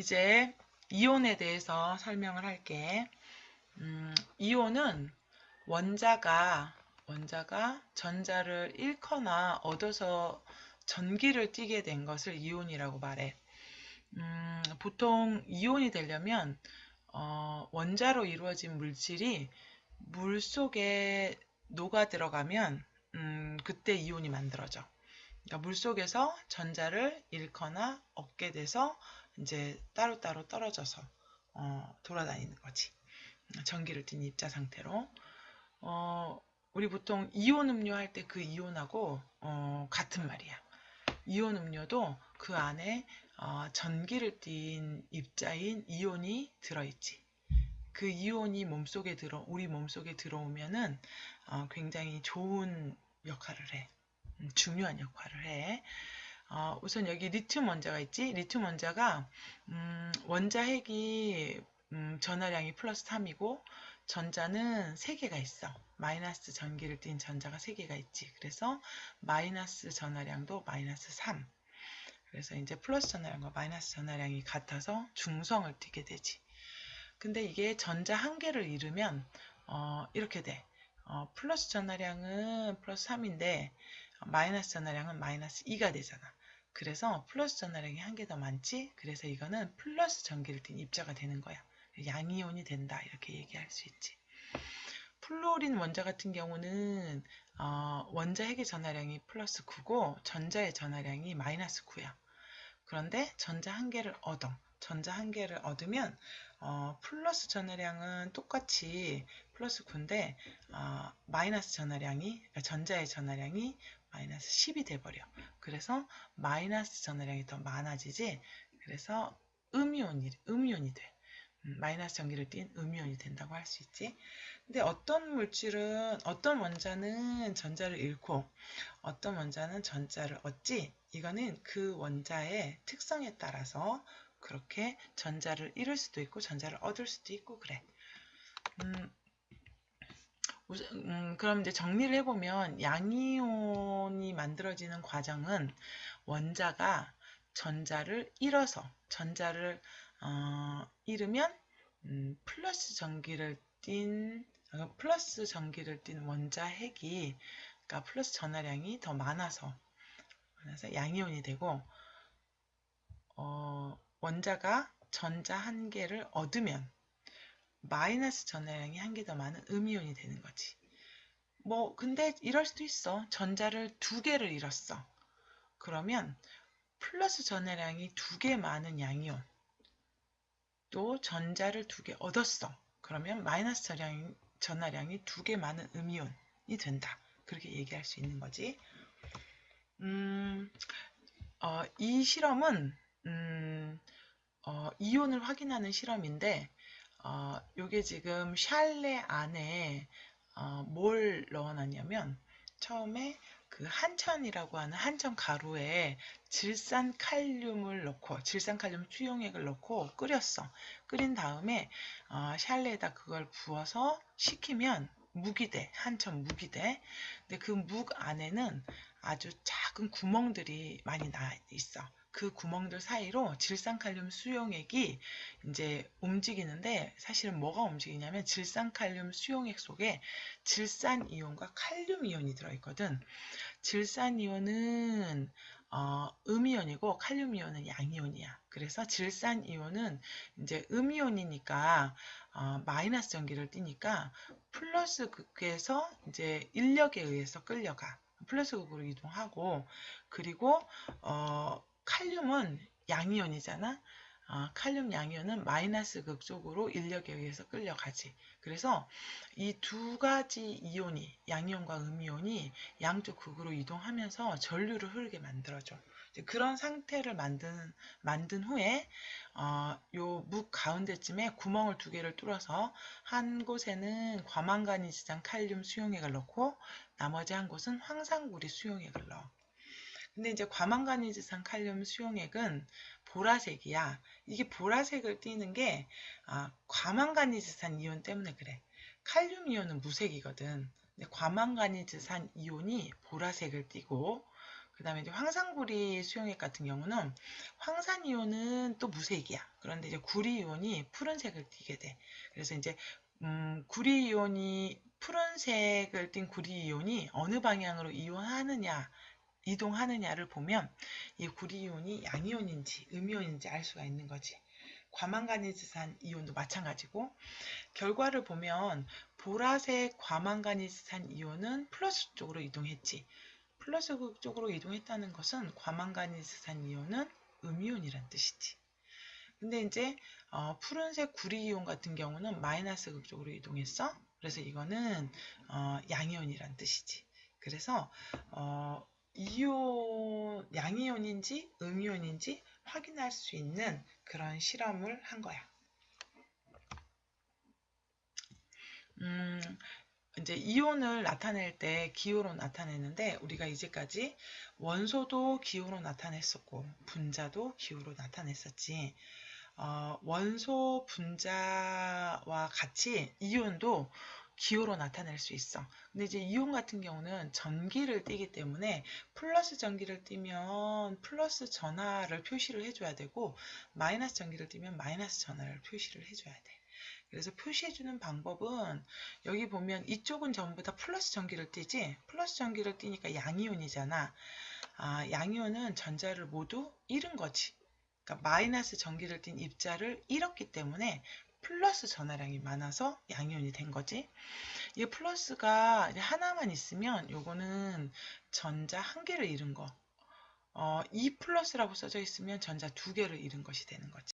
이제 이온에 대해서 설명을 할게. 이온은 원자가 전자를 잃거나 얻어서 전기를 띠게 된 것을 이온이라고 말해. 보통 이온이 되려면 원자로 이루어진 물질이 물 속에 녹아 들어가면 그때 이온이 만들어져. 그러니까 물 속에서 전자를 잃거나 얻게 돼서 이제 따로따로 떨어져서 돌아다니는 거지. 전기를 띤 입자 상태로. 우리 보통 이온 음료 할 때 그 이온하고 같은 말이야. 이온 음료도 그 안에 전기를 띤 입자인 이온이 들어있지. 그 이온이 우리 몸속에 들어오면은 굉장히 좋은 역할을 해. 중요한 역할을 해. 우선 여기 리튬 원자가 있지. 리튬 원자가 원자 핵이 전하량이 플러스 3이고 전자는 3개가 있어. 마이너스 전기를 띤 전자가 3개가 있지. 그래서 마이너스 전하량도 마이너스 3. 그래서 이제 플러스 전하량과 마이너스 전하량이 같아서 중성을 띠게 되지. 근데 이게 전자 한 개를 잃으면 이렇게 돼. 플러스 전하량은 플러스 3인데 마이너스 전하량은 마이너스 2가 되잖아. 그래서 플러스 전하량이 한 개 더 많지? 그래서 이거는 플러스 전기를 띤 입자가 되는 거야. 양이온이 된다. 이렇게 얘기할 수 있지. 플로린 원자 같은 경우는 원자 핵의 전하량이 플러스 9고 전자의 전하량이 마이너스 9야. 그런데 전자 한 개를 얻어. 전자 한 개를 얻으면 플러스 전하량은 똑같이 플러스 9인데 마이너스 전하량이 그러니까 전자의 전하량이 마이너스 10이 돼버려. 그래서 마이너스 전하량이 더 많아지지. 그래서 음이온이 돼. 마이너스 전기를 띤 음이온이 된다고 할 수 있지. 근데 어떤 원자는 전자를 잃고 어떤 원자는 전자를 얻지. 이거는 그 원자의 특성에 따라서 그렇게 전자를 잃을 수도 있고 전자를 얻을 수도 있고 그래. 그럼 이제 정리를 해보면 양이온이 만들어지는 과정은 원자가 전자를 잃으면 플러스 전기를 띤 원자 핵이 그러니까 플러스 전하량이 더 많아서 양이온이 되고 원자가 전자 한 개를 얻으면 마이너스 전하량이 한 개 더 많은 음이온이 되는 거지. 근데 이럴 수도 있어. 전자를 2개를 잃었어. 그러면 플러스 전하량이 2개 많은 양이온. 또 전자를 2개 얻었어. 그러면 마이너스 전하량이 2개 많은 음이온이 된다. 그렇게 얘기할 수 있는 거지. 이 실험은 이온을 확인하는 실험인데 요게 지금 샬레 안에 뭘 넣어놨냐면 처음에 그 한천이라고 하는 한천 가루에 질산칼륨 수용액을 넣고 끓였어. 끓인 다음에 샬레에다 그걸 부어서 식히면 묵이 돼. 한천 묵이 돼. 근데 그 묵 안에는 아주 작은 구멍들이 많이 나 있어. 그 구멍들 사이로 질산칼륨 수용액이 이제 움직이는데 사실은 뭐가 움직이냐면 질산칼륨 수용액 속에 질산이온과 칼륨이온이 들어있거든. 질산이온은 음이온이고 칼륨이온은 양이온이야. 그래서 질산이온은 이제 음이온이니까 마이너스 전기를 띠니까 플러스 극에서 이제 인력에 의해서 끌려가. 플러스 극으로 이동하고 그리고 칼륨은 양이온이잖아. 칼륨 양이온은 마이너스 극 쪽으로 인력에 의해서 끌려가지. 그래서 이 2가지 이온이 양이온과 음이온이 양쪽 극으로 이동하면서 전류를 흐르게 만들어줘. 그런 상태를 만든 후에 요 묵 가운데쯤에 구멍을 2개를 뚫어서 한 곳에는 과망간이지산 칼륨 수용액을 넣고 나머지 한 곳은 황산구리 수용액을 넣어. 근데 이제 과망간이지산 칼륨 수용액은 보라색이야. 이게 보라색을 띠는 게 과망간이지산 이온 때문에 그래. 칼륨 이온은 무색이거든. 근데 과망간이지산 이온이 보라색을 띠고 그 다음에 이제 황산구리 수용액 같은 경우는 황산이온은 또 무색이야. 그런데 이제 구리이온이 푸른색을 띠게 돼. 그래서 이제 구리이온이 푸른색을 띤 구리이온이 어느 방향으로 이동하느냐를 보면 이 구리이온이 양이온인지 음이온인지 알 수가 있는 거지. 과망가니스산 이온도 마찬가지고 결과를 보면 보라색 과망가니스산 이온은 플러스 쪽으로 이동했지. 플러스 쪽으로 이동했다는 것은 과망가니스산 이온은 음이온이란 뜻이지. 근데 이제 푸른색 구리이온 같은 경우는 마이너스 극쪽으로 이동했어. 그래서 이거는 양이온이란 뜻이지. 그래서 양이온인지 음이온인지 확인할 수 있는 그런 실험을 한 거야. 이제 이온을 나타낼 때 기호로 나타내는데 우리가 이제까지 원소도 기호로 나타냈었고 분자도 기호로 나타냈었지. 원소 분자와 같이 이온도 기호로 나타낼 수 있어. 근데 이제 이온 같은 경우는 전기를 띠기 때문에 플러스 전기를 띠면 플러스 전하를 표시를 해줘야 되고 마이너스 전기를 띠면 마이너스 전하를 표시를 해줘야 돼. 그래서 표시해주는 방법은 여기 보면 이쪽은 전부 다 플러스 전기를 띠지. 플러스 전기를 띠니까 양이온이잖아. 양이온은 전자를 모두 잃은 거지. 그러니까 마이너스 전기를 띤 입자를 잃었기 때문에 플러스 전하량이 많아서 양이온이 된 거지. 이 플러스가 하나만 있으면 요거는 전자 한 개를 잃은 거. 2 플러스라고 써져 있으면 전자 두 개를 잃은 것이 되는 거지.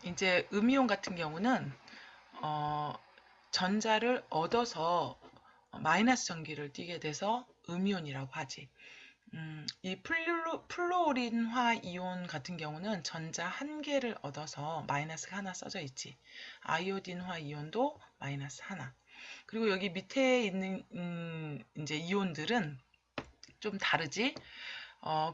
이제 음이온 같은 경우는 전자를 얻어서 마이너스 전기를 띠게 돼서 음이온이라고 하지. 이 플루오린화 이온 같은 경우는 전자 한 개를 얻어서 마이너스가 하나 써져 있지. 아이오딘화 이온도 마이너스 하나. 그리고 여기 밑에 있는 이제 이온들은 좀 다르지.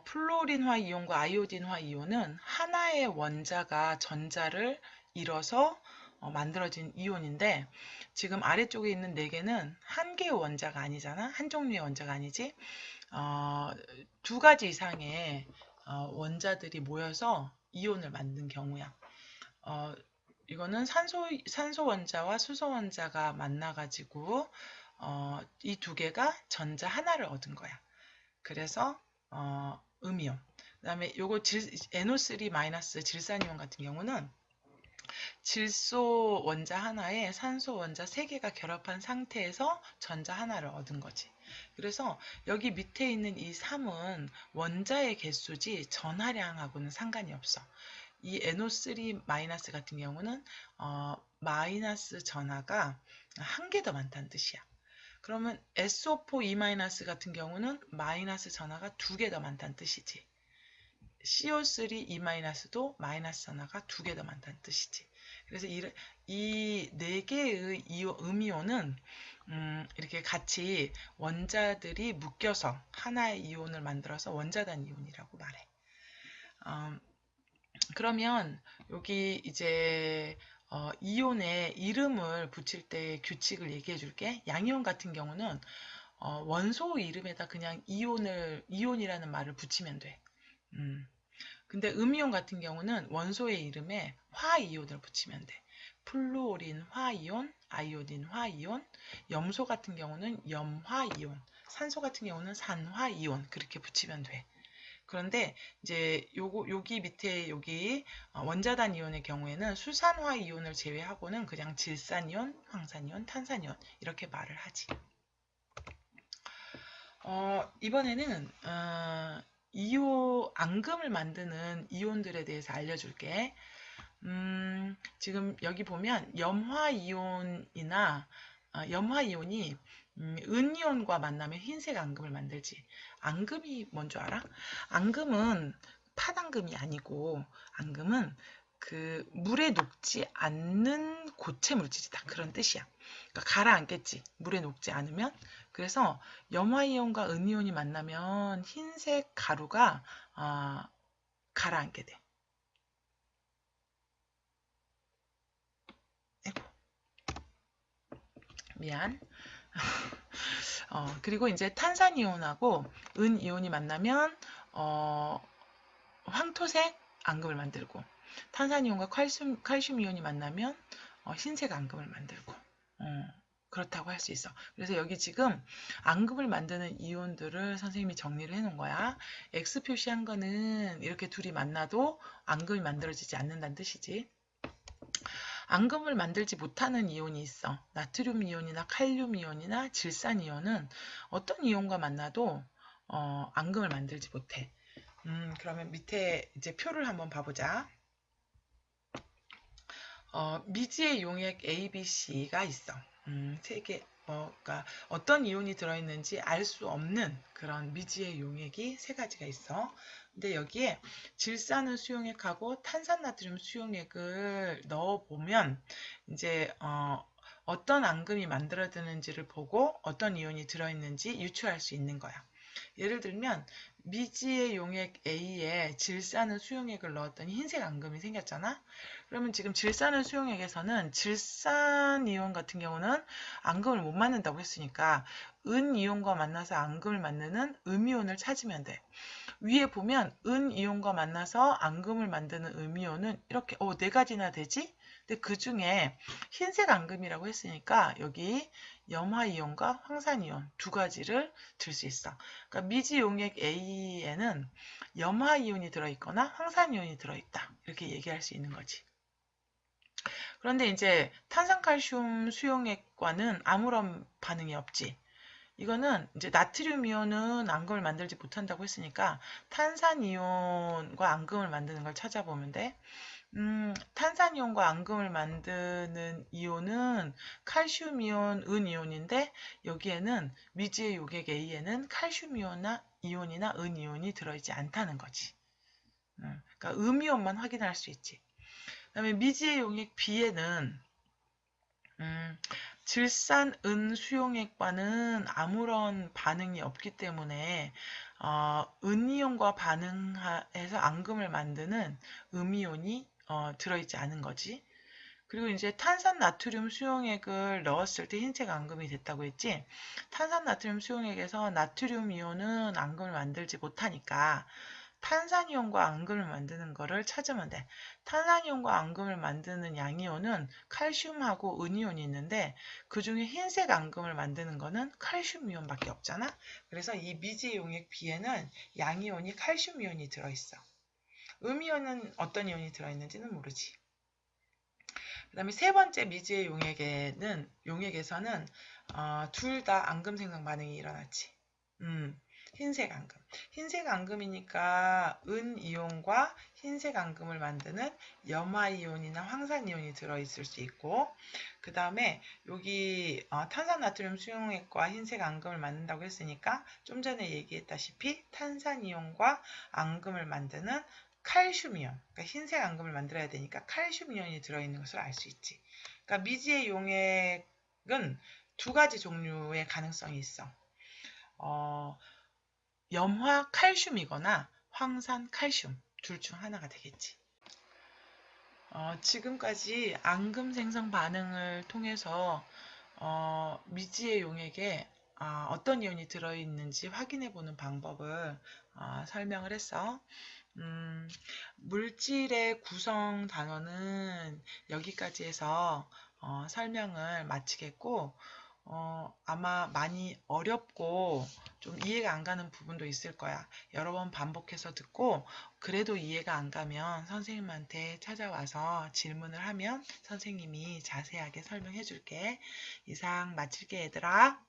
플루오린화 이온과 아이오딘화 이온은 하나의 원자가 전자를 잃어서 만들어진 이온인데 지금 아래쪽에 있는 4개는 한 개의 원자가 아니잖아. 한 종류의 원자가 아니지. 두 가지 이상의 원자들이 모여서 이온을 만든 경우야. 이거는 산소 원자와 수소 원자가 만나가지고 이 두 개가 전자 하나를 얻은 거야. 그래서 음이온. 그다음에 요거 NO3- 질산이온 같은 경우는 질소 원자 하나에 산소 원자 3개가 결합한 상태에서 전자 하나를 얻은 거지. 그래서 여기 밑에 있는 이 3은 원자의 개수지 전하량하고는 상관이 없어. 이 NO3- 같은 경우는 마이너스 전하가 한 개 더 많다는 뜻이야. 그러면 SO4E- 같은 경우는 마이너스 전하가 2개 더 많다는 뜻이지. CO3E-도 마이너스 전하가 2개 더 많다는 뜻이지. 그래서 이 4개의 음이온은 이렇게 같이 원자들이 묶여서 하나의 이온을 만들어서 원자단 이온이라고 말해. 그러면 여기 이제 이온에 이름을 붙일 때 규칙을 얘기해 줄게. 양이온 같은 경우는 원소 이름에다 그냥 이온이라는 말을 붙이면 돼. 근데 음이온 같은 경우는 원소의 이름에 화이온을 붙이면 돼. 플루오린 화이온, 아이오딘 화이온, 염소 같은 경우는 염화이온, 산소 같은 경우는 산화이온 그렇게 붙이면 돼. 그런데 이제 여기 밑에 여기 원자단 이온의 경우에는 수산화 이온을 제외하고는 그냥 질산이온, 황산이온, 탄산이온 이렇게 말을 하지. 이번에는 앙금을 만드는 이온들에 대해서 알려줄게. 지금 여기 보면 염화이온이 은이온과 만나면 흰색 앙금을 만들지. 앙금이 뭔 줄 알아? 앙금은 팥앙금이 아니고 앙금은 그 물에 녹지 않는 고체 물질이다. 그런 뜻이야. 그러니까 가라앉겠지. 물에 녹지 않으면. 그래서 염화이온과 은이온이 만나면 흰색 가루가 가라앉게 돼. 미안. 그리고 이제 탄산이온하고 은이온이 만나면 황토색 앙금을 만들고, 탄산이온과 칼슘 이온이 만나면 흰색 앙금을 만들고, 그렇다고 할 수 있어. 그래서 여기 지금 앙금을 만드는 이온들을 선생님이 정리를 해 놓은 거야. X 표시한 거는 이렇게 둘이 만나도 앙금이 만들어지지 않는다는 뜻이지. 앙금을 만들지 못하는 이온이 있어. 나트륨 이온이나 칼륨 이온이나 질산 이온은 어떤 이온과 만나도 앙금을 만들지 못해. 그러면 밑에 이제 표를 한번 봐보자. 미지의 용액 A, B, C가 있어. 세 개, 그러니까 어떤 이온이 들어있는지 알 수 없는 그런 미지의 용액이 세 가지가 있어. 근데 여기에 질산은 수용액하고 탄산나트륨 수용액을 넣어보면 이제 어떤 앙금이 만들어지는지를 보고 어떤 이온이 들어있는지 유추할 수 있는 거야. 예를 들면 미지의 용액 A에 질산은 수용액을 넣었더니 흰색 앙금이 생겼잖아. 그러면 지금 질산은 수용액에서는 질산 이온 같은 경우는 앙금을 못 만든다고 했으니까 은 이온과 만나서 앙금을 만드는 음이온을 찾으면 돼. 위에 보면 은 이온과 만나서 앙금을 만드는 음이온은 이렇게 네 가지나 되지? 근데 그 중에 흰색 앙금이라고 했으니까 여기 염화이온과 황산이온 두 가지를 들 수 있어. 그러니까 미지용액 A에는 염화이온이 들어있거나 황산이온이 들어있다. 이렇게 얘기할 수 있는 거지. 그런데 이제 탄산칼슘 수용액과는 아무런 반응이 없지. 이거는 이제 나트륨 이온은 앙금을 만들지 못한다고 했으니까 탄산이온과 앙금을 만드는 걸 찾아보면 돼. 탄산이온과 앙금을 만드는 이온은 칼슘 이온, 은 이온인데 여기에는 미지의 용액 A에는 칼슘 이온이나 은 이온이 들어있지 않다는 거지. 그러니까 음이온만 확인할 수 있지. 그다음에 미지의 용액 B에는 질산 은 수용액과는 아무런 반응이 없기 때문에 은이온과 반응해서 앙금을 만드는 음이온이 들어있지 않은 거지. 그리고 이제 탄산 나트륨 수용액을 넣었을 때 흰색 앙금이 됐다고 했지. 탄산 나트륨 수용액에서 나트륨 이온은 앙금을 만들지 못하니까 탄산이온과 앙금을 만드는 거를 찾으면 돼. 탄산이온과 앙금을 만드는 양이온은 칼슘하고 은이온이 있는데 그 중에 흰색 앙금을 만드는 거는 칼슘 이온밖에 없잖아. 그래서 이 미지 용액 B에는 양이온이 칼슘 이온이 들어있어. 음이온은 어떤 이온이 들어있는지는 모르지. 그 다음에 세 번째 미지의 용액에서는 둘 다 앙금 생성 반응이 일어났지. 흰색 앙금. 흰색 앙금이니까 은이온과 흰색 앙금을 만드는 염화이온이나 황산이온이 들어있을 수 있고, 그 다음에 여기 탄산나트륨 수용액과 흰색 앙금을 만든다고 했으니까 좀 전에 얘기했다시피 탄산이온과 앙금을 만드는 칼슘이온, 그러니까 흰색 앙금을 만들어야 되니까 칼슘이온이 들어있는 것을 알 수 있지. 그러니까 미지의 용액은 두 가지 종류의 가능성이 있어. 염화 칼슘이거나 황산 칼슘 둘 중 하나가 되겠지. 지금까지 앙금 생성 반응을 통해서 미지의 용액에 어떤 이온이 들어있는지 확인해 보는 방법을 설명을 했어. 물질의 구성 단원은 여기까지 해서 설명을 마치겠고, 아마 많이 어렵고 좀 이해가 안 가는 부분도 있을 거야. 여러 번 반복해서 듣고 그래도 이해가 안 가면 선생님한테 찾아와서 질문을 하면 선생님이 자세하게 설명해 줄게. 이상 마칠게 얘들아.